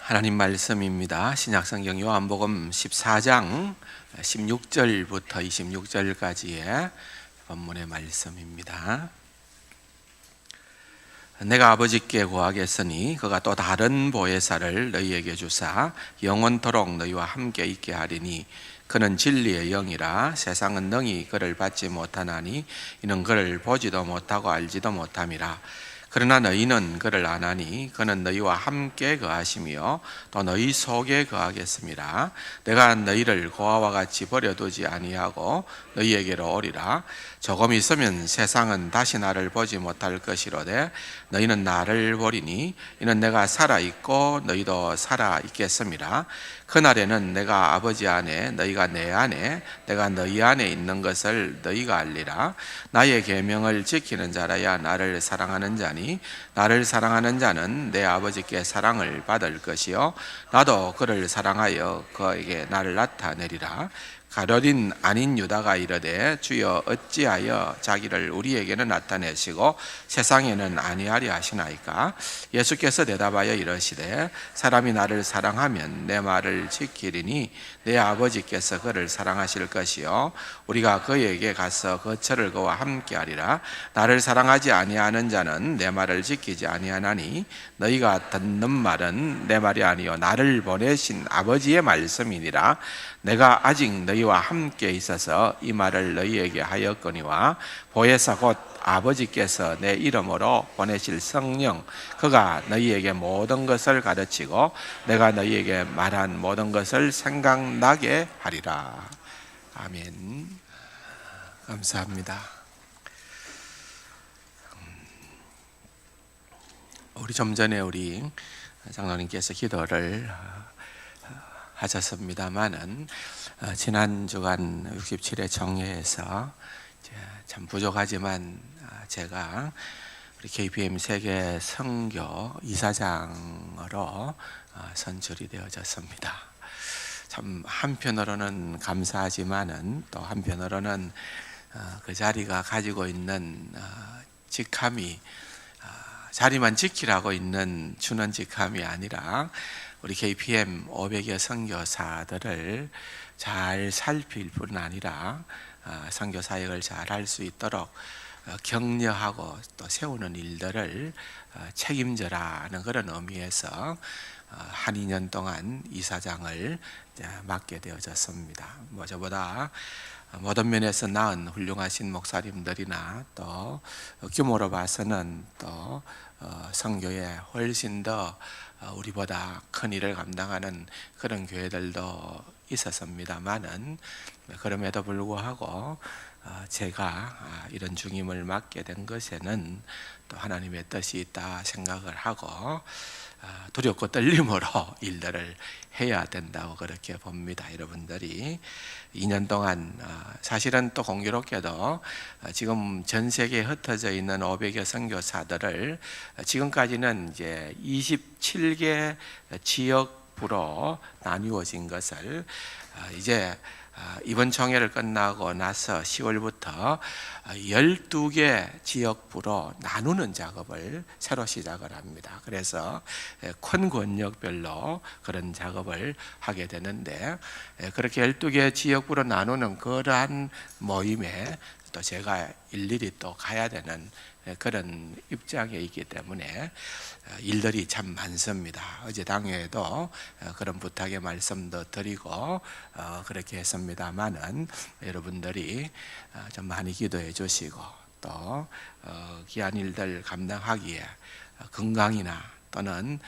하나님 말씀입니다. 신약성경 요한복음 14장 16절부터 26절까지의 본문의 말씀입니다. 내가 아버지께 구하겠으니 그가 또 다른 보혜사를 너희에게 주사 영원토록 너희와 함께 있게 하리니 그는 진리의 영이라. 세상은 능히 그를 받지 못하나니 이는 그를 보지도 못하고 알지도 못함이라. 그러나 너희는 그를 아나니 그는 너희와 함께 거하시며 또 너희 속에 거하겠습니다. 내가 너희를 고아와 같이 버려두지 아니하고 너희에게로 오리라. 조금 있으면 세상은 다시 나를 보지 못할 것이로되 너희는 나를 보리니 이는 내가 살아있고 너희도 살아있겠습니다. 그날에는 내가 아버지 안에 너희가 내 안에 내가 너희 안에 있는 것을 너희가 알리라. 나의 계명을 지키는 자라야 나를 사랑하는 자니 나를 사랑하는 자는 내 아버지께 사랑을 받을 것이요 나도 그를 사랑하여 그에게 나를 나타내리라. 가룟 아닌 유다가 이르되 주여 어찌하여 자기를 우리에게는 나타내시고 세상에는 아니하리 하시나이까. 예수께서 대답하여 이르시되 사람이 나를 사랑하면 내 말을 지키리니 내 아버지께서 그를 사랑하실 것이요 우리가 그에게 가서 거처를 그와 함께 하리라. 나를 사랑하지 아니하는 자는 내 말을 지키지 아니하나니 너희가 듣는 말은 내 말이 아니요 나를 보내신 아버지의 말씀이니라. 내가 아직 너희와 함께 있어서 이 말을 너희에게 하였거니와 보혜사 곧 아버지께서 내 이름으로 보내실 성령 그가 너희에게 모든 것을 가르치고 내가 너희에게 말한 모든 것을 생각나게 하리라. 아멘. 감사합니다. 우리 좀 전에 우리 장로님께서 기도를 하셨습니다만은 지난 주간 67회 정회에서 참 부족하지만 제가 우리 KPM 세계 선교 이사장으로 선출이 되어졌습니다. 참 한편으로는 감사하지만은 또 한편으로는 그 자리가 가지고 있는 직함이 자리만 지키라고 주는 직함이 아니라 우리 KPM 500여 선교사들을 잘 살필 뿐 아니라 선교 사역을 잘 할 수 있도록 격려하고 또 세우는 일들을 책임져라는 그런 의미에서 한 2년 동안 이사장을 맡게 되어졌습니다. 저보다 모든 면에서 나은 훌륭하신 목사님들이나 또 규모로 봐서는 또 선교에 훨씬 더 우리보다 큰 일을 감당하는 그런 교회들도 있었습니다만은 그럼에도 불구하고 제가 이런 중임을 맡게 된 것에는 또 하나님의 뜻이 있다 생각을 하고 두렵고 떨림으로 일들을 해야 된다고 그렇게 봅니다. 여러분들이 2년 동안 사실은 또 공교롭게도 지금 전 세계에 흩어져 있는 500여 선교사들을 지금까지는 이제 27개 지역부로 나누어진 것을 이제 이번 총회를 끝나고 나서 10월부터 12개 지역부로 나누는 작업을 새로 시작을 합니다. 그래서 큰 권역별로 그런 작업을 하게 되는데 그렇게 12개 지역부로 나누는 그러한 모임에 또 제가 일일이 또 가야 되는 그런 입장에 있기 때문에 일들이 참 많습니다. 어제 당회에도 그런 부탁의 말씀도 드리고 그렇게 했습니다만은 여러분들이 좀 많이 기도해 주시고 또 귀한 일들 감당하기에 건강이나 또는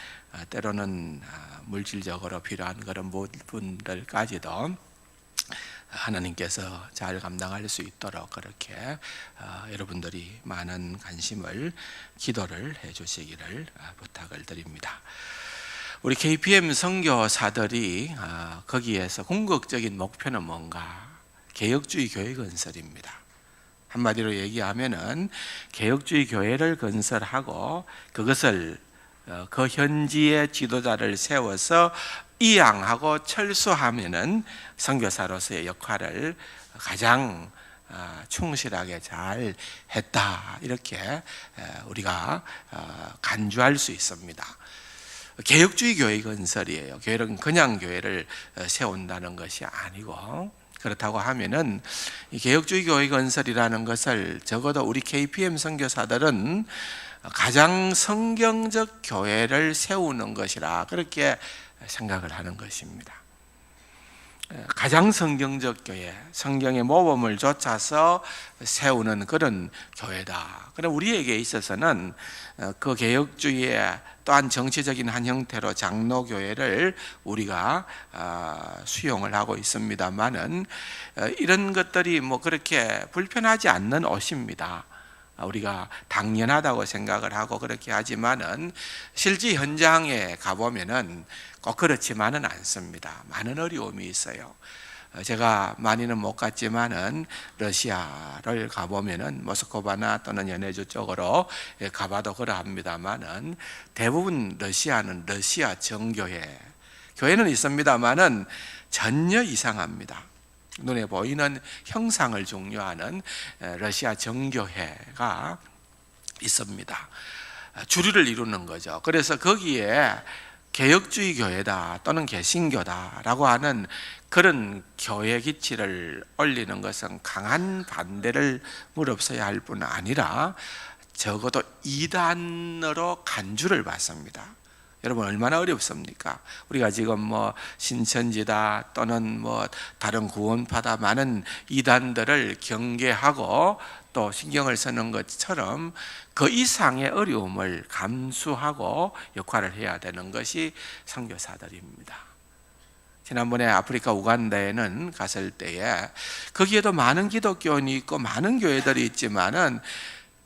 때로는 물질적으로 필요한 그런 부분들까지도 하나님께서 잘 감당할 수 있도록 그렇게 여러분들이 많은 관심을 기도를 해 주시기를 부탁을 드립니다. 우리 KPM 선교사들이 거기에서 궁극적인 목표는 뭔가? 개혁주의 교회 건설입니다. 한마디로 얘기하면은 개혁주의 교회를 건설하고 그것을 그 현지의 지도자를 세워서 이양하고 철수하면은 선교사로서의 역할을 가장 충실하게 잘 했다 이렇게 우리가 간주할 수 있습니다. 개혁주의 교회 건설이에요. 교회는 그냥 교회를 세운다는 것이 아니고, 그렇다고 하면은 이 개혁주의 교회 건설이라는 것을 적어도 우리 KPM 선교사들은 가장 성경적 교회를 세우는 것이라 그렇게 생각을 하는 것입니다. 가장 성경적 교회, 성경의 모범을 좇아서 세우는 그런 교회다. 그럼 우리에게 있어서는 그 개혁주의의 또한 정치적인 한 형태로 장로교회를 우리가 수용을 하고 있습니다만은 이런 것들이 뭐 그렇게 불편하지 않는 옷입니다. 우리가 당연하다고 생각을 하고 그렇게 하지만은 실제 현장에 가보면은 꼭 그렇지만은 않습니다. 많은 어려움이 있어요. 제가 많이는 못 갔지만은 러시아를 가보면은 모스크바나 또는 연해주 쪽으로 가봐도 그러합니다만은 대부분 러시아는 러시아 정교회, 교회는 있습니다만은 전혀 이상합니다. 눈에 보이는 형상을 중요하는 러시아 정교회가 있습니다. 주류를 이루는 거죠. 그래서 거기에 개혁주의 교회다 또는 개신교다라고 하는 그런 교회 기치를 올리는 것은 강한 반대를 무릅써야 할 뿐 아니라 적어도 이단으로 간주를 받습니다. 여러분 얼마나 어렵습니까? 우리가 지금 뭐 신천지다 또는 뭐 다른 구원파다 많은 이단들을 경계하고 또 신경을 쓰는 것처럼 그 이상의 어려움을 감수하고 역할을 해야 되는 것이 선교사들입니다. 지난번에 아프리카 우간다에는 갔을 때에 거기에도 많은 기독교인이 있고 많은 교회들이 있지만은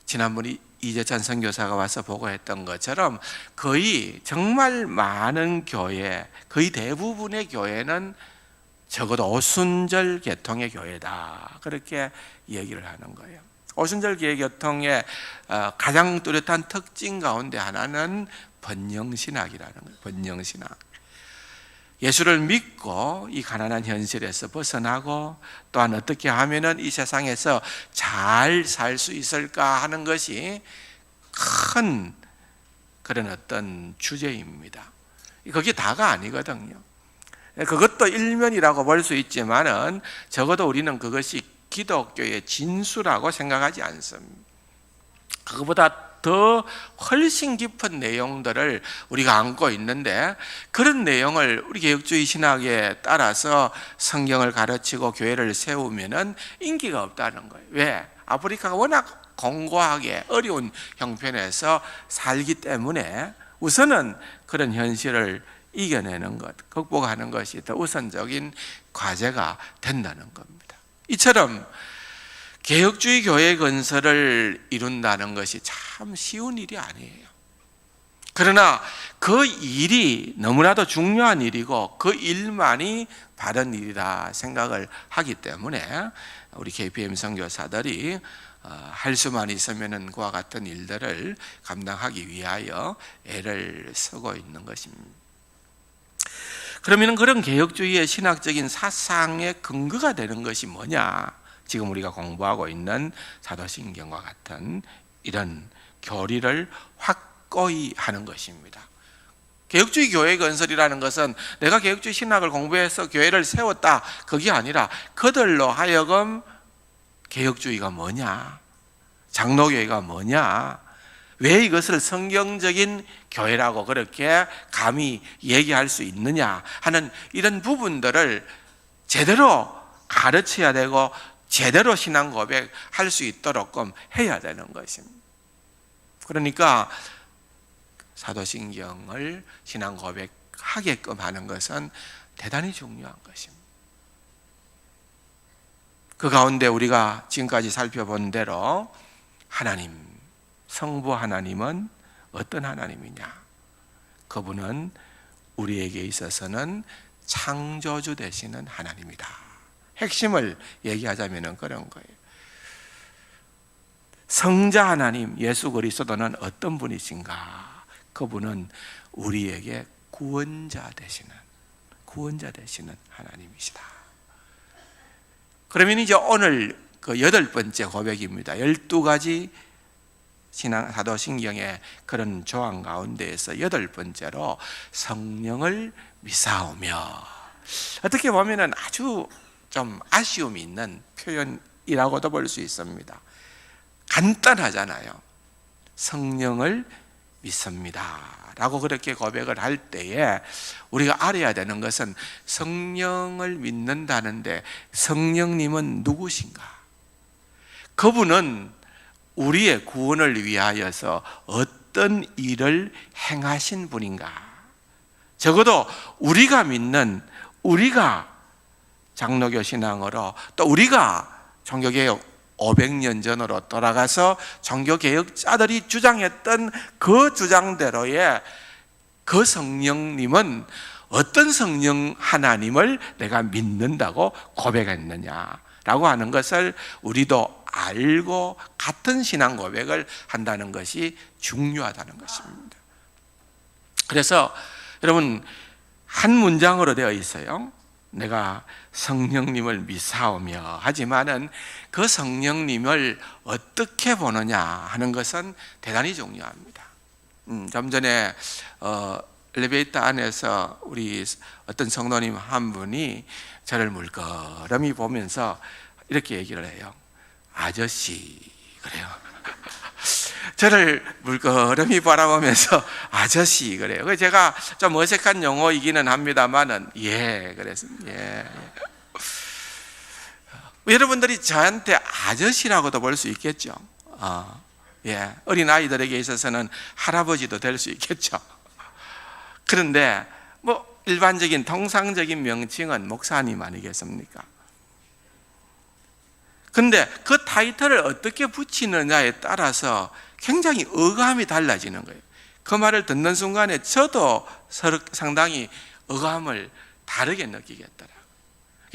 지난번에 이재찬 선교사가 와서 보고했던 것처럼 거의 정말 많은 교회, 거의 대부분의 교회는 적어도 오순절 계통의 교회다 그렇게 얘기를 하는 거예요. 오순절 계통의 가장 뚜렷한 특징 가운데 하나는 번영신학이라는 거예요. 번영신학. 예수를 믿고 이 가난한 현실에서 벗어나고 또한 어떻게 하면은 이 세상에서 잘 살 수 있을까 하는 것이 큰 그런 어떤 주제입니다. 그게 다가 아니거든요. 그것도 일면이라고 볼 수 있지만은 적어도 우리는 그것이 기독교의 진수라고 생각하지 않습니다. 그거보다 더 훨씬 깊은 내용들을 우리가 안고 있는데 그런 내용을 우리 개혁주의 신학에 따라서 성경을 가르치고 교회를 세우면은 인기가 없다는 거예요. 왜? 아프리카가 워낙 공고하게 어려운 형편에서 살기 때문에 우선은 그런 현실을 이겨내는 것, 극복하는 것이 더 우선적인 과제가 된다는 겁니다. 이처럼 개혁주의 교회 건설을 이룬다는 것이 참 쉬운 일이 아니에요. 그러나 그 일이 너무나도 중요한 일이고 그 일만이 바른 일이라 생각을 하기 때문에 우리 KPM 선교사들이 할 수만 있으면 그와 같은 일들을 감당하기 위하여 애를 쓰고 있는 것입니다. 그러면 그런 개혁주의의 신학적인 사상의 근거가 되는 것이 뭐냐? 지금 우리가 공부하고 있는 사도신경과 같은 이런 교리를 확고히 하는 것입니다. 개혁주의 교회 건설이라는 것은 내가 개혁주의 신학을 공부해서 교회를 세웠다 그게 아니라 그들로 하여금 개혁주의가 뭐냐, 장로교회가 뭐냐, 왜 이것을 성경적인 교회라고 그렇게 감히 얘기할 수 있느냐 하는 이런 부분들을 제대로 가르쳐야 되고 제대로 신앙 고백할 수 있도록끔 해야 되는 것입니다. 그러니까 사도신경을 신앙 고백하게끔 하는 것은 대단히 중요한 것입니다. 그 가운데 우리가 지금까지 살펴본 대로 하나님, 성부 하나님은 어떤 하나님이냐? 그분은 우리에게 있어서는 창조주 되시는 하나님이다. 핵심을 얘기하자면 그런 거예요. 성자 하나님 예수 그리스도는 어떤 분이신가? 그분은 우리에게 구원자 되시는 하나님이시다. 그러면 이제 오늘 그 8번째 고백입니다. 12가지 사도신경의 그런 조항 가운데에서 8번째로 성령을 미사오며, 어떻게 보면 아주 좀 아쉬움이 있는 표현이라고도 볼 수 있습니다. 간단하잖아요. 성령을 믿습니다 라고 그렇게 고백을 할 때에 우리가 알아야 되는 것은 성령을 믿는다는데 성령님은 누구신가? 그분은 우리의 구원을 위하여서 어떤 일을 행하신 분인가? 적어도 우리가 믿는, 우리가 장로교 신앙으로, 또 우리가 종교개혁 500년 전으로 돌아가서 종교개혁자들이 주장했던 그 주장대로의 그 성령님은 어떤 성령 하나님을 내가 믿는다고 고백했느냐라고 하는 것을 우리도 알고 같은 신앙 고백을 한다는 것이 중요하다는 것입니다. 그래서 여러분, 한 문장으로 되어 있어요. 내가 성령님을 미사오며, 하지만은 그 성령님을 어떻게 보느냐 하는 것은 대단히 중요합니다. 좀 전에 엘리베이터 안에서 우리 어떤 성도님 한 분이 저를 물끄러미 보면서 이렇게 얘기를 해요. 아저씨, 그래요. 저를 물끄러미 바라보면서 아저씨, 그래요. 그래서 제가 좀 어색한 용어이기는 합니다만은 그랬습니다. 여러분들이 저한테 아저씨라고도 볼 수 있겠죠. 어린 아이들에게 있어서는 할아버지도 될 수 있겠죠. 그런데 뭐 일반적인 통상적인 명칭은 목사님 아니겠습니까? 근데 그 타이틀을 어떻게 붙이느냐에 따라서 굉장히 어감이 달라지는 거예요. 그 말을 듣는 순간에 저도 상당히 어감을 다르게 느끼겠더라고요.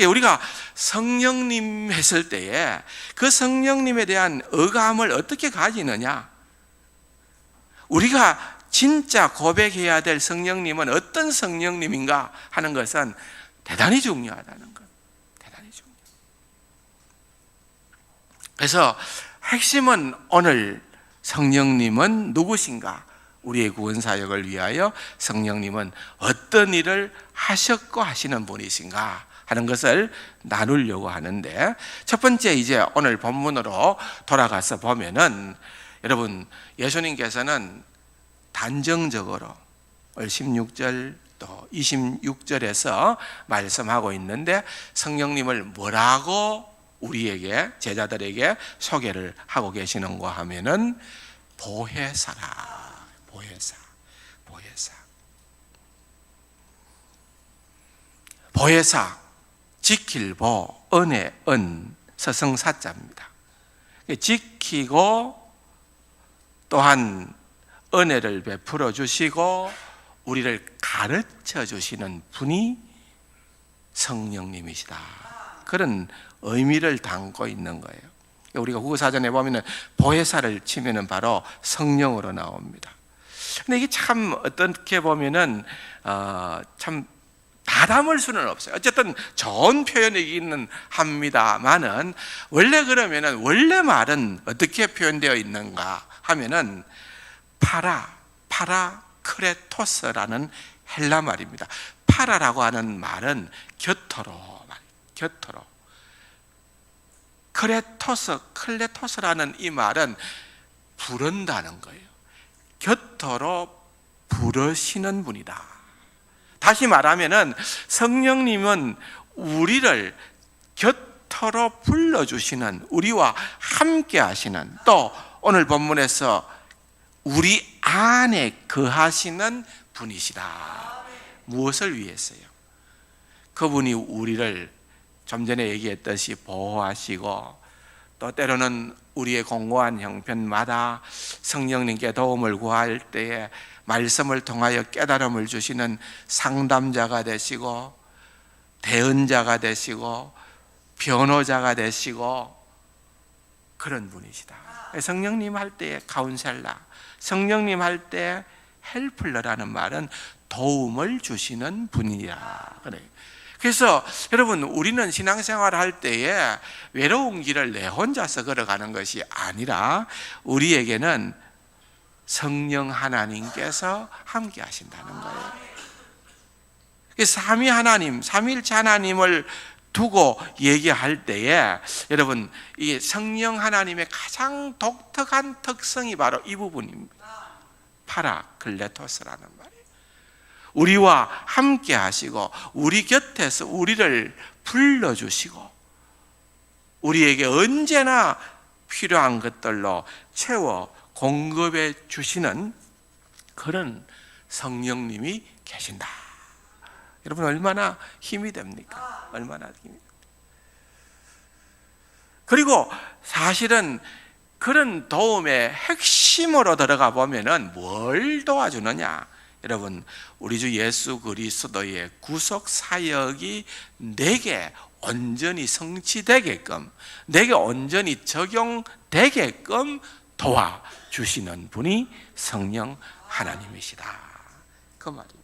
우리가 성령님 했을 때에 그 성령님에 대한 어감을 어떻게 가지느냐, 우리가 진짜 고백해야 될 성령님은 어떤 성령님인가 하는 것은 대단히 중요하다는 것. 대단히 중요해요. 그래서 핵심은 오늘 성령님은 누구신가? 우리의 구원 사역을 위하여 성령님은 어떤 일을 하셨고 하시는 분이신가 하는 것을 나누려고 하는데, 첫 번째 이제 오늘 본문으로 돌아가서 보면은, 여러분, 예수님께서는 단정적으로 16절 또 26절에서 말씀하고 있는데, 성령님을 뭐라고 우리에게, 제자들에게 소개를 하고 계시는가 하면은 보혜사라. 보혜사, 지킬보, 은혜, 은, 서성사자입니다. 지키고 또한 은혜를 베풀어 주시고 우리를 가르쳐 주시는 분이 성령님이시다. 그런 의미를 담고 있는 거예요. 우리가 국어사전에 보면은 보혜사를 치면은 바로 성령으로 나옵니다. 근데 이게 참 어떻게 보면은 참 다 담을 수는 없어요. 어쨌든 좋은 표현이기는 합니다만은, 원래 그러면은 원래 말은 어떻게 표현되어 있는가 하면은 파라크레토스라는 헬라 말입니다. 파라라고 하는 말은 곁으로. 클레토스라는 이 말은 부른다는 거예요. 곁으로 부르시는 분이다. 다시 말하면은 성령님은 우리를 곁으로 불러주시는, 우리와 함께 하시는, 또 오늘 본문에서 우리 안에 거하시는 분이시다. 무엇을 위해서요? 그분이 우리를 좀 전에 얘기했듯이 보호하시고, 또 때로는 우리의 공고한 형편마다 성령님께 도움을 구할 때에 말씀을 통하여 깨달음을 주시는 상담자가 되시고, 대언자가 되시고, 변호자가 되시고, 그런 분이시다. 성령님 할 때 카운셀러, 성령님 할 때 헬플러라는 말은 도움을 주시는 분이야. 그래. 그래서 여러분, 우리는 신앙생활을 할 때에 외로운 길을 내 혼자서 걸어가는 것이 아니라 우리에게는 성령 하나님께서 함께 하신다는 거예요. 삼위 하나님, 삼위일체 하나님을 두고 얘기할 때에 여러분, 이 성령 하나님의 가장 독특한 특성이 바로 이 부분입니다. 파라클레토스라는 말이에요. 우리와 함께 하시고 우리 곁에서 우리를 불러주시고 우리에게 언제나 필요한 것들로 채워 공급해 주시는 그런 성령님이 계신다. 여러분, 얼마나 힘이 됩니까? 얼마나 힘이 됩니까? 그리고 사실은 그런 도움의 핵심으로 들어가 보면은 뭘 도와주느냐? 여러분, 우리 주 예수 그리스도의 구속 사역이 내게 온전히 성취되게끔, 내게 온전히 적용되게끔 도와주시는 분이 성령 하나님이시다. 그 말입니다.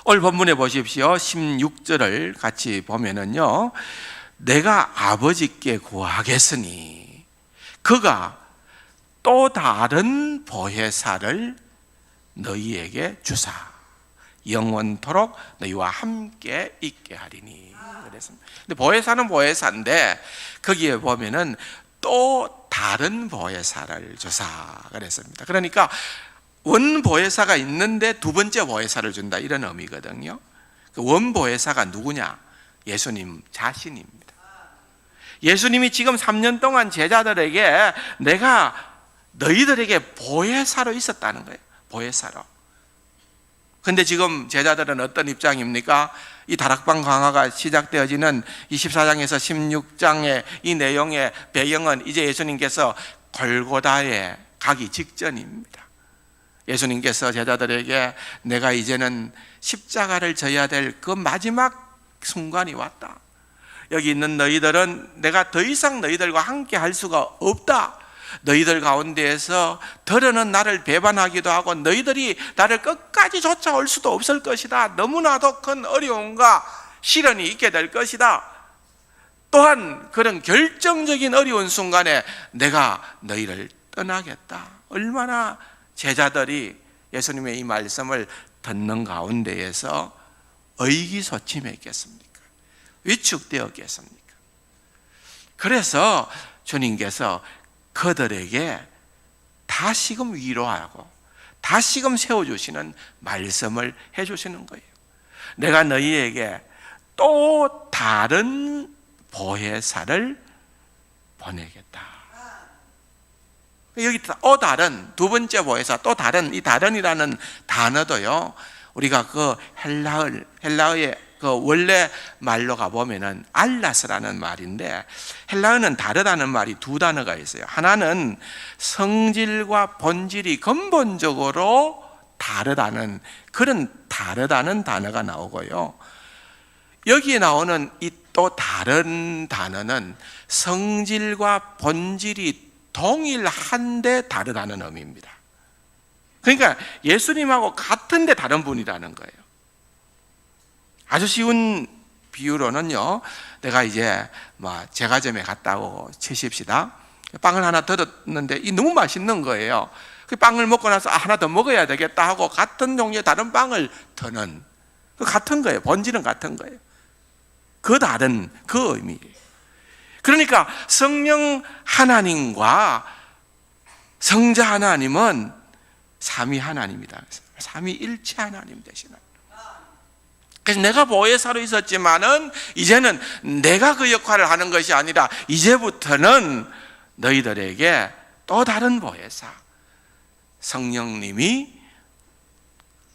오늘 본문에 보십시오. 16절을 같이 보면은요, 내가 아버지께 구하겠으니 그가 또 다른 보혜사를 너희에게 주사 영원토록 너희와 함께 있게 하리니 그랬습니다. 근데 보혜사는 보혜사인데 거기에 보면은 또 다른 보혜사를 주사 그랬습니다. 그러니까 원 보혜사가 있는데 두 번째 보혜사를 준다, 이런 의미거든요. 그 원 보혜사가 누구냐? 예수님 자신입니다. 예수님이 지금 3년 동안 제자들에게 내가 너희들에게 보혜사로 있었다는 거예요. 보혜사로. 근데 지금 제자들은 어떤 입장입니까? 이 다락방 강화가 시작되어지는 24장에서 16장의 이 내용의 배경은 이제 예수님께서 골고다에 가기 직전입니다. 예수님께서 제자들에게 내가 이제는 십자가를 져야 될 그 마지막 순간이 왔다. 여기 있는 너희들은 내가 더 이상 너희들과 함께 할 수가 없다. 너희들 가운데에서 더러는 나를 배반하기도 하고 너희들이 나를 끝까지 쫓아올 수도 없을 것이다. 너무나도 큰 어려움과 시련이 있게 될 것이다. 또한 그런 결정적인 어려운 순간에 내가 너희를 떠나겠다. 얼마나 제자들이 예수님의 이 말씀을 듣는 가운데에서 의기소침했겠습니까? 위축되었겠습니까? 그래서 주님께서 그들에게 다시금 위로하고 다시금 세워주시는 말씀을 해주시는 거예요. 내가 너희에게 또 다른 보혜사를 보내겠다. 여기 또 다른, 두 번째 보혜사, 또 다른, 이 다른이라는 단어도요, 우리가 그 헬라어의 그 원래 말로 가보면은 알라스라는 말인데, 헬라어는 다르다는 말이 두 단어가 있어요. 하나는 성질과 본질이 근본적으로 다르다는, 그런 다르다는 단어가 나오고요. 여기에 나오는 이 또 다른 단어는 성질과 본질이 동일한데 다르다는 의미입니다. 그러니까 예수님하고 같은데 다른 분이라는 거예요. 아주 쉬운 비유로는요, 내가 이제 제과점에 갔다고 치십시다. 빵을 하나 뜯었는데 이 너무 맛있는 거예요. 그 빵을 먹고 나서 하나 더 먹어야 되겠다 하고 같은 종류의 다른 빵을 더는, 같은 거예요. 본질은 같은 거예요. 그 다른 그 의미예요. 그러니까 성령 하나님과 성자 하나님은 삼위 하나님이다. 삼위일체 하나님 되시는. 그래서 내가 보혜사로 있었지만은 이제는 내가 그 역할을 하는 것이 아니라 이제부터는 너희들에게 또 다른 보혜사 성령님이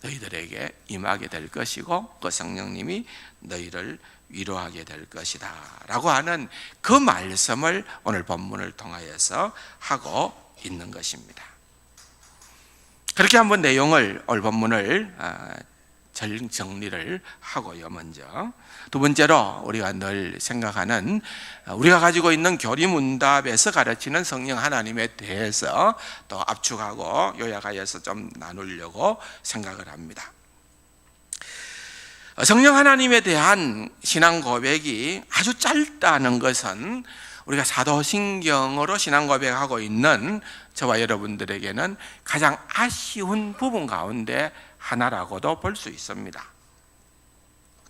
너희들에게 임하게 될 것이고 그 성령님이 너희를 위로하게 될 것이다 라고 하는 그 말씀을 오늘 본문을 통하여서 하고 있는 것입니다. 그렇게 한번 내용을, 오늘 본문을 정리를 하고요. 먼저 두 번째로 우리가 늘 생각하는, 우리가 가지고 있는 교리문답에서 가르치는 성령 하나님에 대해서 또 압축하고 요약하여서 좀 나누려고 생각을 합니다. 성령 하나님에 대한 신앙 고백이 아주 짧다는 것은 우리가 사도신경으로 신앙 고백하고 있는 저와 여러분들에게는 가장 아쉬운 부분 가운데 하나라고도 볼 수 있습니다.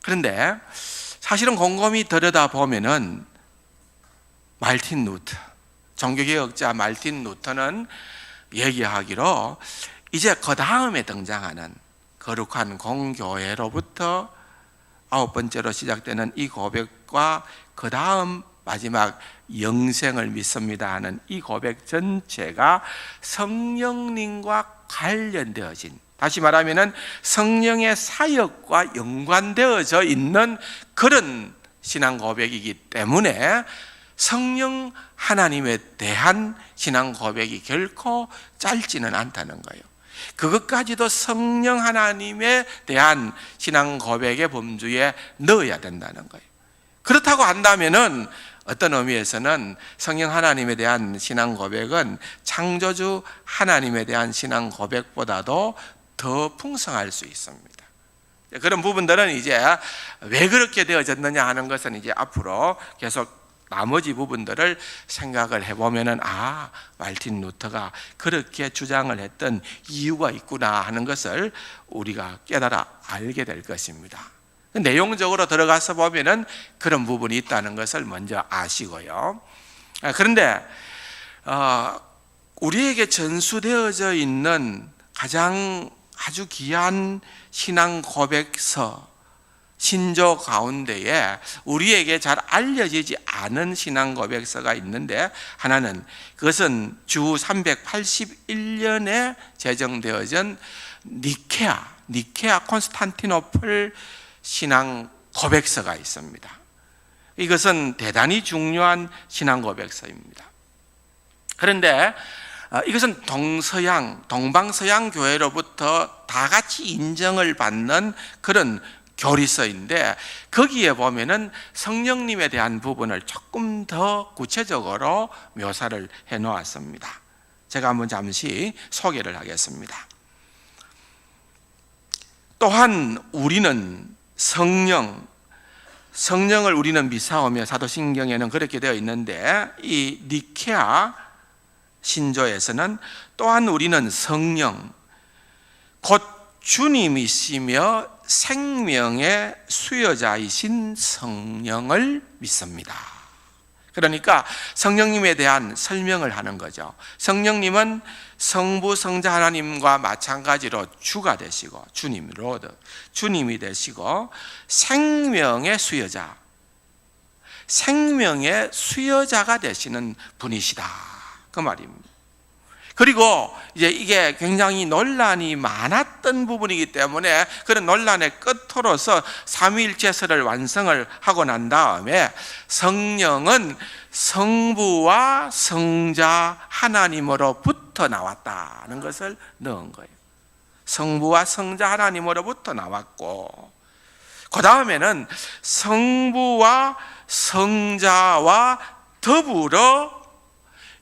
그런데 사실은 곰곰이 들여다보면은 말틴 루터, 종교개혁자 말틴 루터는 얘기하기로 이제 그 다음에 등장하는 거룩한 공교회로부터 9번째로 시작되는 이 고백과 그 다음 마지막 영생을 믿습니다 하는 이 고백 전체가 성령님과 관련되어진, 다시 말하면 성령의 사역과 연관되어져 있는 그런 신앙 고백이기 때문에 성령 하나님에 대한 신앙 고백이 결코 짧지는 않다는 거예요. 그것까지도 성령 하나님에 대한 신앙 고백의 범주에 넣어야 된다는 거예요. 그렇다고 한다면은 어떤 의미에서는 성령 하나님에 대한 신앙 고백은 창조주 하나님에 대한 신앙 고백보다도 더 풍성할 수 있습니다. 그런 부분들은 이제 왜 그렇게 되어졌느냐 하는 것은 이제 앞으로 계속 나머지 부분들을 생각을 해보면은 말틴 루터가 그렇게 주장을 했던 이유가 있구나 하는 것을 우리가 깨달아 알게 될 것입니다. 내용적으로 들어가서 보면은 그런 부분이 있다는 것을 먼저 아시고요. 그런데 우리에게 전수되어져 있는 가장 아주 귀한 신앙 고백서, 신조 가운데에 우리에게 잘 알려지지 않은 신앙 고백서가 있는데, 하나는 그것은 주 381년에 제정되어진 니케아 콘스탄티노플 신앙 고백서가 있습니다. 이것은 대단히 중요한 신앙 고백서입니다. 그런데 이것은 동방서양 교회로부터 다 같이 인정을 받는 그런 교리서인데, 거기에 보면은 성령님에 대한 부분을 조금 더 구체적으로 묘사를 해 놓았습니다. 제가 한번 잠시 소개를 하겠습니다. 또한 우리는 성령을 우리는 믿사오며, 사도신경에는 그렇게 되어 있는데, 이 니케아 신조에서는 또한 우리는 성령 곧 주님이시며 생명의 수여자이신 성령을 믿습니다. 그러니까 성령님에 대한 설명을 하는 거죠. 성령님은 성부 성자 하나님과 마찬가지로 주가 되시고, 주님이 되시고 생명의 수여자가 되시는 분이시다, 그 말입니다. 그리고 이제 이게 굉장히 논란이 많았던 부분이기 때문에 그런 논란의 끝으로서 삼위일체설을 완성을 하고 난 다음에 성령은 성부와 성자 하나님으로부터 나왔다는 것을 넣은 거예요. 성부와 성자 하나님으로부터 나왔고, 그 다음에는 성부와 성자와 더불어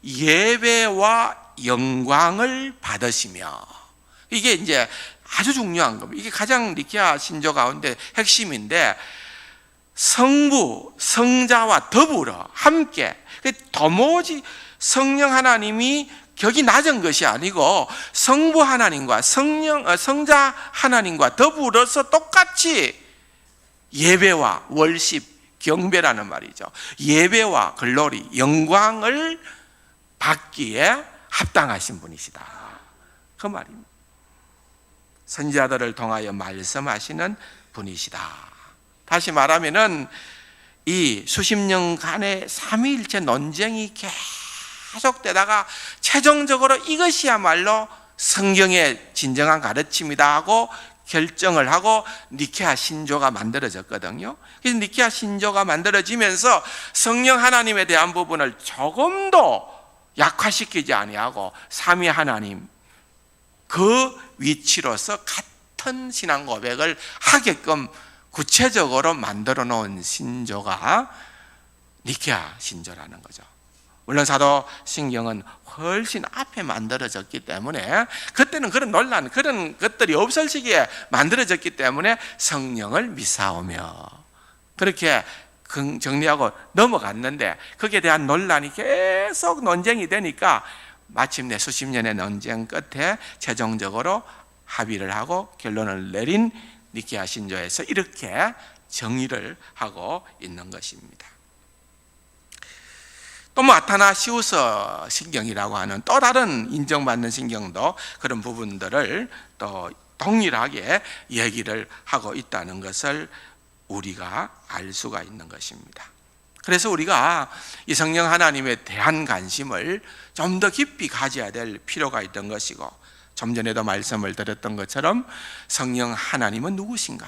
예배와 영광을 받으시며, 이게 이제 아주 중요한 겁니다. 이게 가장 니케아 신조 가운데 핵심인데, 성부, 성자와 더불어 함께, 도무지 성령 하나님이 격이 낮은 것이 아니고 성부 하나님과 성자 하나님과 더불어서 똑같이 예배와 월십, 경배라는 말이죠. 예배와 글로리, 영광을 받기에 합당하신 분이시다, 그 말입니다. 선지자들을 통하여 말씀하시는 분이시다. 다시 말하면은 이 수십 년간의 삼위일체 논쟁이 계속되다가 최종적으로 이것이야말로 성경의 진정한 가르침이다 하고 결정을 하고 니케아 신조가 만들어졌거든요. 그래서 니케아 신조가 만들어지면서 성령 하나님에 대한 부분을 조금도 약화시키지 아니하고 삼위 하나님 그 위치로서 같은 신앙 고백을 하게끔 구체적으로 만들어 놓은 신조가 니케아 신조라는 거죠. 물론 사도신경은 훨씬 앞에 만들어졌기 때문에, 그때는 그런 논란, 그런 것들이 없을 시기에 만들어졌기 때문에 성령을 믿사오며, 그렇게 정리하고 넘어갔는데 거기에 대한 논란이 계속 논쟁이 되니까 마침내 수십 년의 논쟁 끝에 최종적으로 합의를 하고 결론을 내린 니케아 신조에서 이렇게 정의를 하고 있는 것입니다. 또 아타나시우스 신경이라고 하는 또 다른 인정받는 신경도 그런 부분들을 또 동일하게 얘기를 하고 있다는 것을 우리가 알 수가 있는 것입니다. 그래서 우리가 이 성령 하나님에 대한 관심을 좀 더 깊이 가져야 될 필요가 있던 것이고, 좀 전에도 말씀을 드렸던 것처럼 성령 하나님은 누구신가?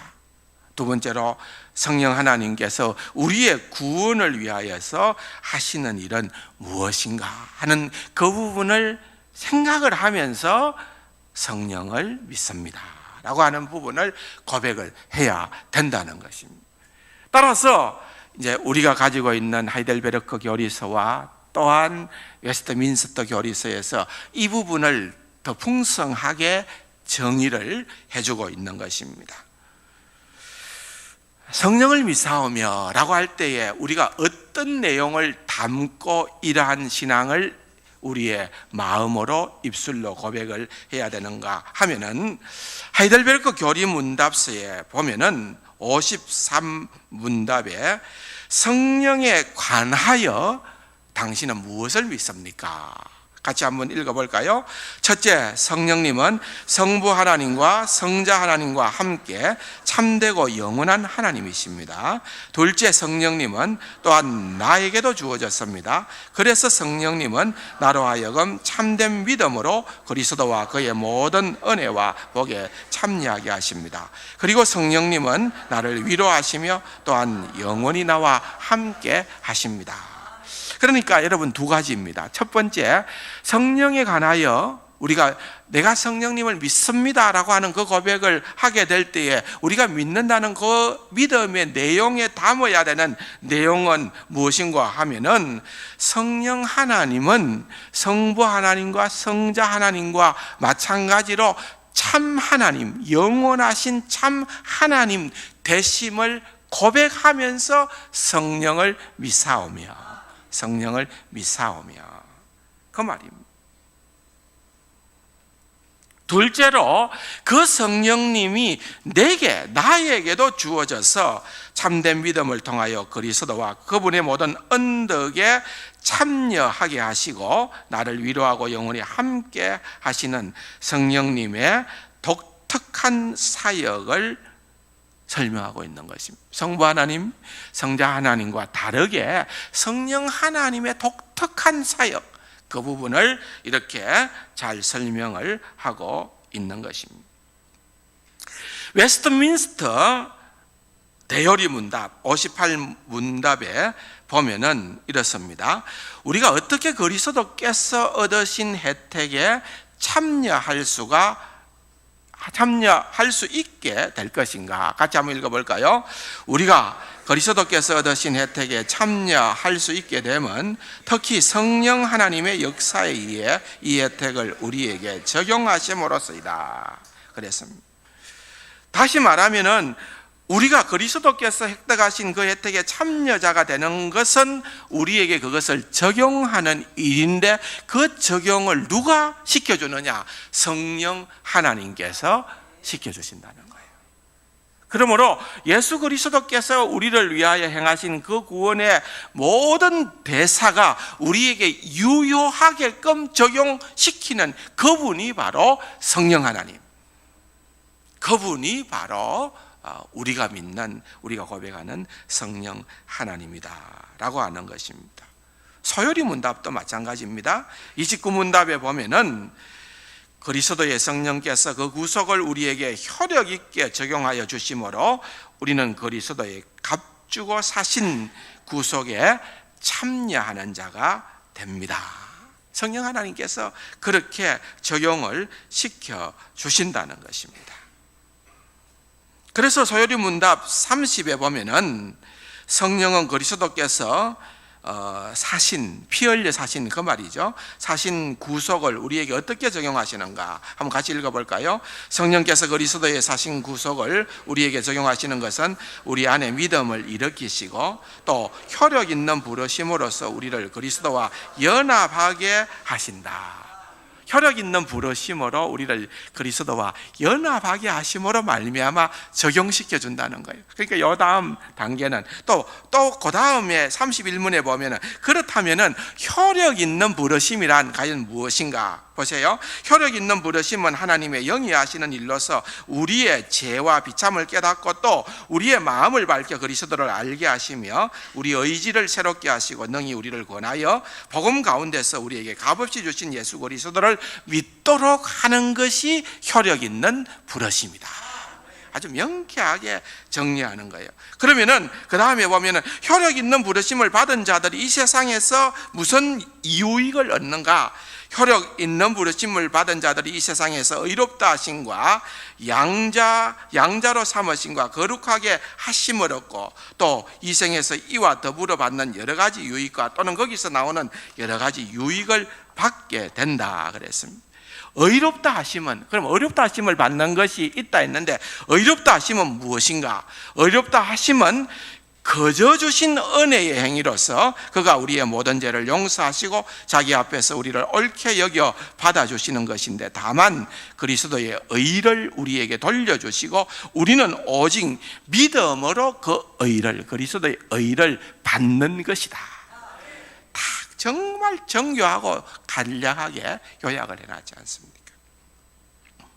두 번째로 성령 하나님께서 우리의 구원을 위하여서 하시는 일은 무엇인가 하는 그 부분을 생각을 하면서 성령을 믿습니다 라고 하는 부분을 고백을 해야 된다는 것입니다. 따라서 이제 우리가 가지고 있는 하이델베르크 교리서와 또한 웨스트민스터 교리서에서 이 부분을 더 풍성하게 정의를 해주고 있는 것입니다. 성령을 믿사오며 라고 할 때에 우리가 어떤 내용을 담고 이러한 신앙을 우리의 마음으로 입술로 고백을 해야 되는가 하면은 하이델베르크 교리 문답서에 보면은 53문답에 성령에 관하여 당신은 무엇을 믿습니까? 같이 한번 읽어볼까요? 첫째, 성령님은 성부 하나님과 성자 하나님과 함께 참되고 영원한 하나님이십니다. 둘째, 성령님은 또한 나에게도 주어졌습니다. 그래서 성령님은 나로 하여금 참된 믿음으로 그리스도와 그의 모든 은혜와 복에 참여하게 하십니다. 그리고 성령님은 나를 위로하시며 또한 영원히 나와 함께 하십니다. 그러니까 여러분 두 가지입니다. 첫 번째, 성령에 관하여 우리가 내가 성령님을 믿습니다라고 하는 그 고백을 하게 될 때에 우리가 믿는다는 그 믿음의 내용에 담아야 되는 내용은 무엇인가 하면은 성령 하나님은 성부 하나님과 성자 하나님과 마찬가지로 참 하나님, 영원하신 참 하나님 되심을 고백하면서 성령을 믿사오며 성령을 믿사오며 그 말입니다. 둘째로 그 성령님이 나에게도 주어져서 참된 믿음을 통하여 그리스도와 그분의 모든 언덕에 참여하게 하시고 나를 위로하고 영원히 함께 하시는 성령님의 독특한 사역을 설명하고 있는 것입니다. 성부 하나님, 성자 하나님과 다르게 성령 하나님의 독특한 사역, 그 부분을 이렇게 잘 설명을 하고 있는 것입니다. 웨스트민스터 대요리 문답 58문답에 보면은 이렇습니다. 우리가 어떻게 그리스도께서 얻으신 혜택에 참여할 수 있게 될 것인가? 같이 한번 읽어볼까요? 우리가 그리스도께서 얻으신 혜택에 참여할 수 있게 되면 특히 성령 하나님의 역사에 의해 이 혜택을 우리에게 적용하심으로써이다 그랬습니다. 다시 말하면은 우리가 그리스도께서 획득하신 그 혜택의 참여자가 되는 것은 우리에게 그것을 적용하는 일인데 그 적용을 누가 시켜주느냐? 성령 하나님께서 시켜주신다는 거예요. 그러므로 예수 그리스도께서 우리를 위하여 행하신 그 구원의 모든 대사가 우리에게 유효하게끔 적용시키는 그분이 바로 성령 하나님, 그분이 바로 우리가 믿는, 우리가 고백하는 성령 하나님이다 라고 하는 것입니다. 소요리 문답도 마찬가지입니다. 29문답에 보면은 그리스도의 성령께서 그 구속을 우리에게 효력 있게 적용하여 주심으로 우리는 그리스도의 값주고 사신 구속에 참여하는 자가 됩니다. 성령 하나님께서 그렇게 적용을 시켜 주신다는 것입니다. 그래서 소요리 문답 30에 보면은 성령은 그리스도께서 사신, 피 흘려 사신 그 말이죠. 사신 구속을 우리에게 어떻게 적용하시는가 한번 같이 읽어볼까요? 성령께서 그리스도의 사신 구속을 우리에게 적용하시는 것은 우리 안에 믿음을 일으키시고 또 혈력 있는 부르심으로써 우리를 그리스도와 연합하게 하신다. 혈력 있는 부르심으로 우리를 그리스도와 연합하게 하심으로 말미암아 적용시켜 준다는 거예요. 그러니까 요 다음 단계는 또 그 다음에 31문에 보면은 그렇다면은 혈력 있는 부르심이란 과연 무엇인가? 보세요. 혈력 있는 부르심은 하나님의 영이 하시는 일로서 우리의 죄와 비참을 깨닫고 또 우리의 마음을 밝혀 그리스도를 알게 하시며 우리 의지를 새롭게 하시고 능히 우리를 권하여 복음 가운데서 우리에게 값없이 주신 예수 그리스도를 믿도록 하는 것이 혈력 있는 부르심이다. 아주 명쾌하게 정리하는 거예요. 그러면은 그 다음에 보면은 혈력 있는 부르심을 받은 자들이 이 세상에서 무슨 유익을 얻는가? 혈력 있는 부르심을 받은 자들이 이 세상에서 의롭다 하심과 양자로 삼으심과 거룩하게 하심을 얻고 또 이 생에서 이와 더불어 받는 여러 가지 유익과 또는 거기서 나오는 여러 가지 유익을 받게 된다 그랬습니다. 의롭다 하심은, 그럼 의롭다 하심을 받는 것이 있다 했는데 의롭다 하심은 무엇인가? 의롭다 하심은 거저 주신 은혜의 행위로서 그가 우리의 모든 죄를 용서하시고 자기 앞에서 우리를 옳게 여겨 받아주시는 것인데 다만 그리스도의 의를 우리에게 돌려주시고 우리는 오직 믿음으로 그 의를, 그리스도의 의를 받는 것이다. 다 정말 정교하고 간략하게 요약을 해놨지 않습니까?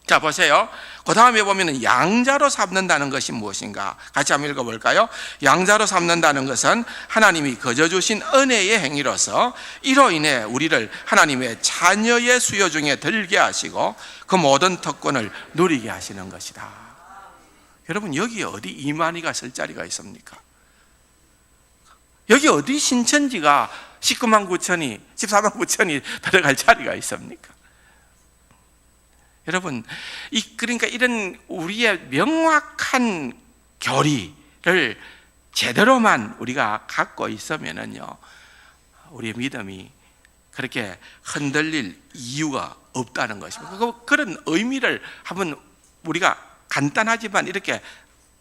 자, 보세요. 그 다음에 보면은 양자로 삼는다는 것이 무엇인가? 같이 한번 읽어볼까요? 양자로 삼는다는 것은 하나님이 거저 주신 은혜의 행위로서 이로 인해 우리를 하나님의 자녀의 수요 중에 들게 하시고 그 모든 특권을 누리게 하시는 것이다. 여러분, 여기 어디 이만희가 설 자리가 있습니까? 여기 어디 신천지가 19만 9천이, 14만 9천이 들어갈 자리가 있습니까? 여러분, 그러니까 이런 우리의 명확한 교리를 제대로만 우리가 갖고 있으면은요, 우리의 믿음이 그렇게 흔들릴 이유가 없다는 것입니다. 그런 의미를 한번 우리가 간단하지만 이렇게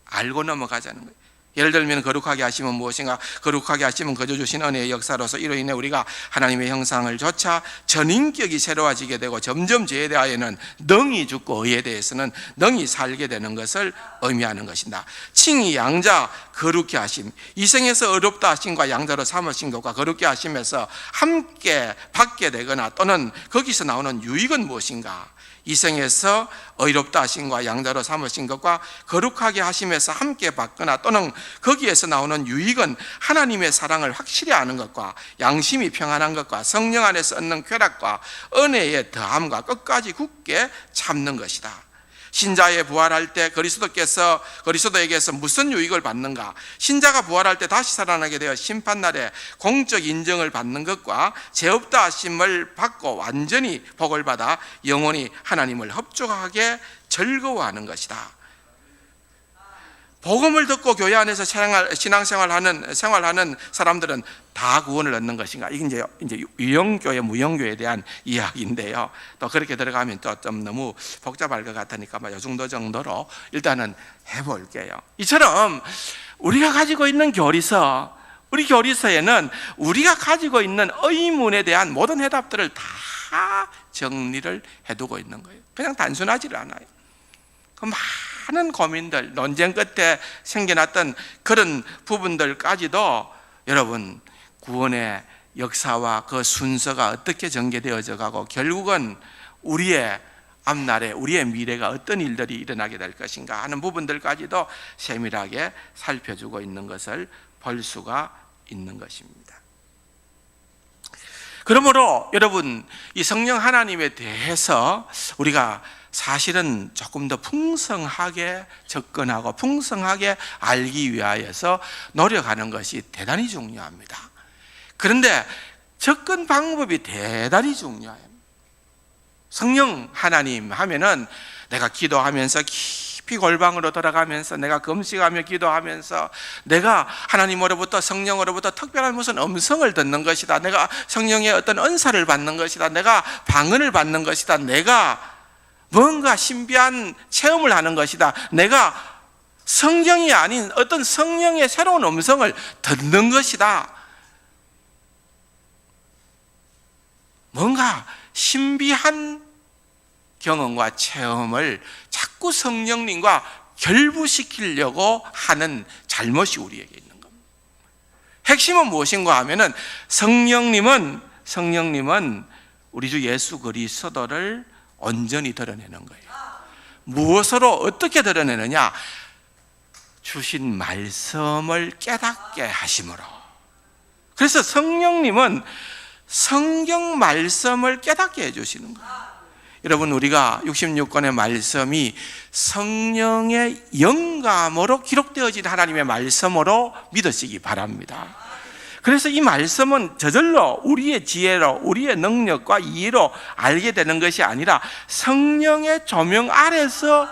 알고 넘어가자는 거예요. 예를 들면 거룩하게 하심은 무엇인가? 거룩하게 하심은 거저 주신 은혜의 역사로서 이로 인해 우리가 하나님의 형상을 조차 전인격이 새로워지게 되고 점점 죄에 대하여는 능히 죽고 의에 대해서는 능히 살게 되는 것을 의미하는 것이다. 칭의 양자 거룩게 하심, 이생에서 어렵다 하심과 양자로 삼으신 것과 거룩게 하심에서 함께 받게 되거나 또는 거기서 나오는 유익은 무엇인가? 이생에서 의롭다 하심과 양자로 삼으신 것과 거룩하게 하심에서 함께 받거나 또는 거기에서 나오는 유익은 하나님의 사랑을 확실히 아는 것과 양심이 평안한 것과 성령 안에서 얻는 쾌락과 은혜의 더함과 끝까지 굳게 참는 것이다. 신자의 부활할 때 그리스도에게서 무슨 유익을 받는가? 신자가 부활할 때 다시 살아나게 되어 심판날에 공적 인정을 받는 것과 죄 없다 하심을 받고 완전히 복을 받아 영원히 하나님을 협조하게 즐거워하는 것이다. 복음을 듣고 교회 안에서 생활하는 사람들은 다 구원을 얻는 것인가? 이게 이제 유형교회, 무형교회에 대한 이야기인데요. 또 그렇게 들어가면 또 좀 너무 복잡할 것 같으니까 이 정도 정도로 일단은 해볼게요. 이처럼 우리가 가지고 있는 교리서, 우리 교리서에는 우리가 가지고 있는 의문에 대한 모든 해답들을 다 정리를 해두고 있는 거예요. 그냥 단순하지를 않아요. 그 많은 고민들, 논쟁 끝에 생겨났던 그런 부분들까지도 여러분 구원의 역사와 그 순서가 어떻게 전개되어져 가고 결국은 우리의 앞날에 우리의 미래가 어떤 일들이 일어나게 될 것인가 하는 부분들까지도 세밀하게 살펴주고 있는 것을 볼 수가 있는 것입니다. 그러므로 여러분 이 성령 하나님에 대해서 우리가 사실은 조금 더 풍성하게 접근하고 풍성하게 알기 위하여서 노력하는 것이 대단히 중요합니다. 그런데 접근 방법이 대단히 중요해요. 성령 하나님 하면은 내가 기도하면서 피골방으로 돌아가면서 내가 금식하며 기도하면서 내가 하나님으로부터 성령으로부터 특별한 무슨 음성을 듣는 것이다, 내가 성령의 어떤 은사를 받는 것이다, 내가 방언을 받는 것이다, 내가 뭔가 신비한 체험을 하는 것이다, 내가 성경이 아닌 어떤 성령의 새로운 음성을 듣는 것이다, 뭔가 신비한 경험과 체험을 자꾸 성령님과 결부시키려고 하는 잘못이 우리에게 있는 겁니다. 핵심은 무엇인가 하면은 성령님은 우리 주 예수 그리스도를 온전히 드러내는 거예요. 무엇으로 어떻게 드러내느냐? 주신 말씀을 깨닫게 하심으로. 그래서 성령님은 성경 말씀을 깨닫게 해주시는 거예요. 여러분, 우리가 66권의 말씀이 성령의 영감으로 기록되어진 하나님의 말씀으로 믿으시기 바랍니다. 그래서 이 말씀은 저절로 우리의 지혜로, 우리의 능력과 이해로 알게 되는 것이 아니라 성령의 조명 아래서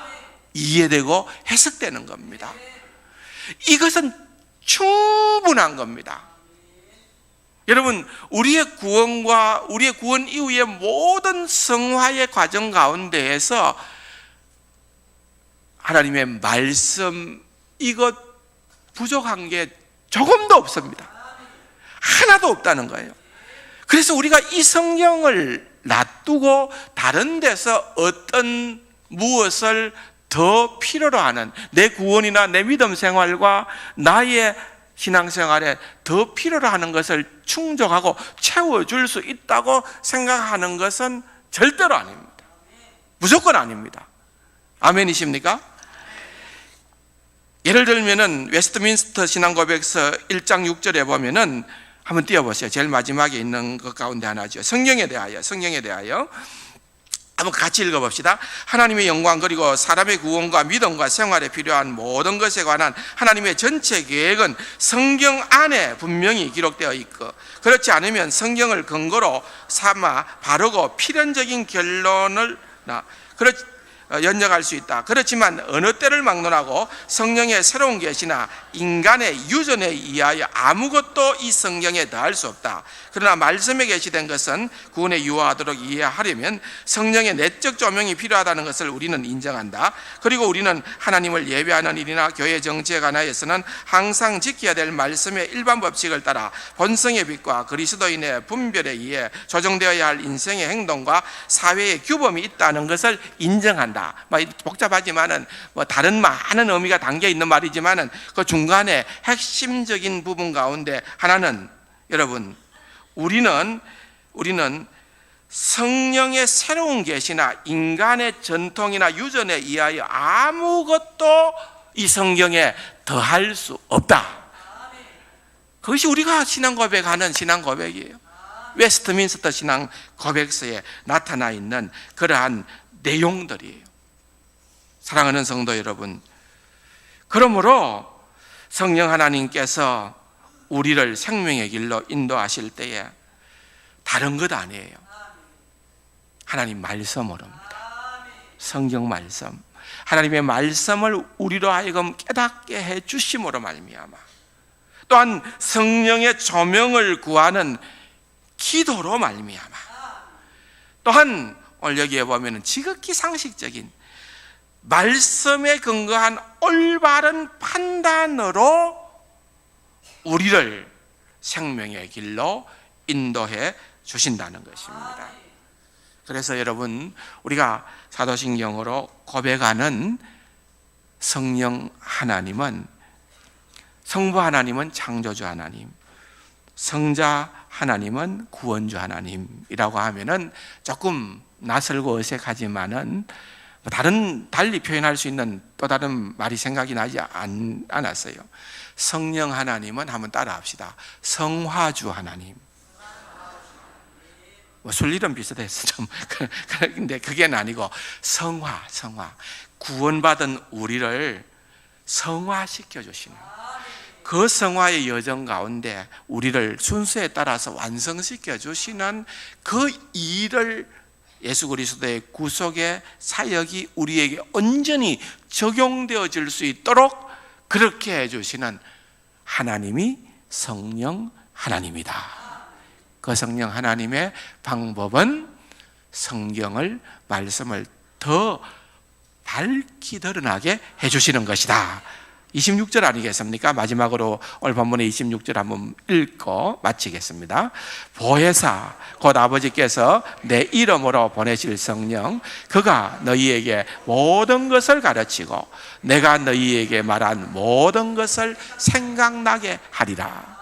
이해되고 해석되는 겁니다. 이것은 충분한 겁니다. 여러분, 우리의 구원과 우리의 구원 이후의 모든 성화의 과정 가운데에서 하나님의 말씀, 이것 부족한 게 조금도 없습니다. 하나도 없다는 거예요. 그래서 우리가 이 성경을 놔두고 다른 데서 어떤 무엇을 더 필요로 하는, 내 구원이나 내 믿음 생활과 나의 신앙생활에 더 필요로 하는 것을 충족하고 채워줄 수 있다고 생각하는 것은 절대로 아닙니다. 무조건 아닙니다. 아멘이십니까? 예를 들면은 웨스트민스터 신앙고백서 1장 6절에 보면은 한번 띄워보세요. 제일 마지막에 있는 것 가운데 하나죠. 성령에 대하여 한번 같이 읽어봅시다. 하나님의 영광, 그리고 사람의 구원과 믿음과 생활에 필요한 모든 것에 관한 하나님의 전체 계획은 성경 안에 분명히 기록되어 있고, 그렇지 않으면 성경을 근거로 삼아 바르고 필연적인 결론을 연역할 수 있다. 그렇지만 어느 때를 막론하고 성령의 새로운 계시나 인간의 유전에 의하여 아무것도 이 성경에 더할 수 없다. 그러나 말씀에 계시된 것은 구원에 유효하도록 이해하려면 성령의 내적 조명이 필요하다는 것을 우리는 인정한다. 그리고 우리는 하나님을 예배하는 일이나 교회 정치에 관하여서는 항상 지켜야 될 말씀의 일반 법칙을 따라 본성의 빛과 그리스도인의 분별에 의해 조정되어야 할 인생의 행동과 사회의 규범이 있다는 것을 인정한다. 복잡하지만은 다른 많은 의미가 담겨 있는 말이지만은 그 중간에 핵심적인 부분 가운데 하나는, 여러분, 우리는 성령의 새로운 계시나 인간의 전통이나 유전에 의하여 아무것도 이 성경에 더할 수 없다. 그것이 우리가 신앙 고백하는 신앙 고백이에요. 웨스트민스터 신앙 고백서에 나타나 있는 그러한 내용들이에요. 사랑하는 성도 여러분, 그러므로 성령 하나님께서 우리를 생명의 길로 인도하실 때에 다른 것 아니에요. 하나님 말씀으로입니다. 성경 말씀, 하나님의 말씀을 우리로 하여금 깨닫게 해 주심으로 말미암아, 또한 성령의 조명을 구하는 기도로 말미암아, 또한 오늘 여기에 보면 지극히 상식적인 말씀에 근거한 올바른 판단으로 우리를 생명의 길로 인도해 주신다는 것입니다. 그래서 여러분, 우리가 사도신경으로 고백하는 성령 하나님은, 성부 하나님은 창조주 하나님, 성자 하나님은 구원주 하나님이라고 하면은 조금 낯설고 어색하지만은 달리 표현할 수 있는 또 다른 말이 생각이 나지 않았어요. 성령 하나님은 한번 따라합시다. 성화주 하나님. 순리는 비슷해서 좀 근데 그게 아니고 성화. 구원받은 우리를 성화시켜 주시는, 그 성화의 여정 가운데 우리를 순서에 따라서 완성시켜 주시는 그 일을 예수 그리스도의 구속의 사역이 우리에게 온전히 적용되어질 수 있도록 그렇게 해주시는 하나님이 성령 하나님이다. 그 성령 하나님의 방법은 성경을, 말씀을 더 밝히 드러나게 해주시는 것이다. 26절 아니겠습니까? 마지막으로 오늘 본문의 26절 한번 읽고 마치겠습니다. 보혜사 곧 아버지께서 내 이름으로 보내실 성령, 그가 너희에게 모든 것을 가르치고 내가 너희에게 말한 모든 것을 생각나게 하리라.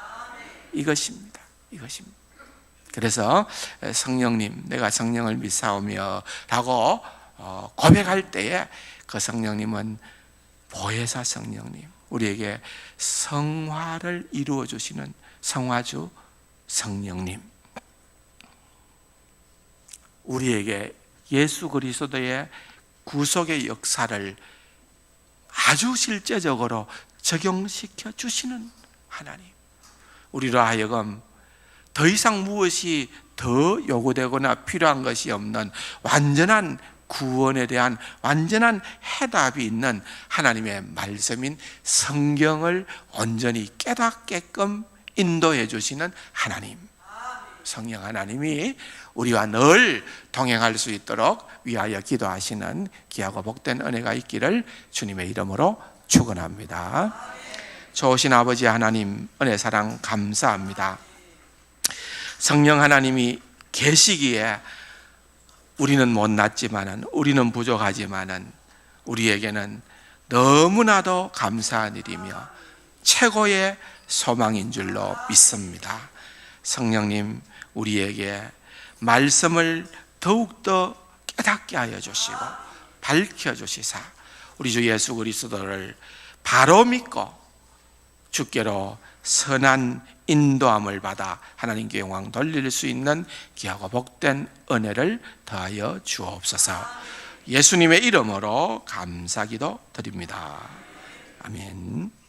이것입니다. 이것입니다. 그래서 성령님, 내가 성령을 믿사오며 라고 고백할 때에 그 성령님은 보혜사 성령님, 우리에게 성화를 이루어 주시는 성화주 성령님, 우리에게 예수 그리스도의 구속의 역사를 아주 실제적으로 적용시켜 주시는 하나님, 우리로 하여금 더 이상 무엇이 더 요구되거나 필요한 것이 없는 완전한 구원에 대한 완전한 해답이 있는 하나님의 말씀인 성경을 온전히 깨닫게끔 인도해 주시는 하나님, 성령 하나님이 우리와 늘 동행할 수 있도록 위하여 기도하시는 귀하고 복된 은혜가 있기를 주님의 이름으로 축원합니다. 좋으신 아버지 하나님, 은혜 사랑 감사합니다. 성령 하나님이 계시기에 우리는 못났지만은, 우리는 부족하지만은 우리에게는 너무나도 감사한 일이며 최고의 소망인 줄로 믿습니다. 성령님, 우리에게 말씀을 더욱더 깨닫게 하여 주시고 밝혀 주시사 우리 주 예수 그리스도를 바로 믿고 주께로 선한 인도함을 받아 하나님께 영광 돌릴 수 있는 귀하고 복된 은혜를 더하여 주옵소서. 예수님의 이름으로 감사기도 드립니다. 아멘.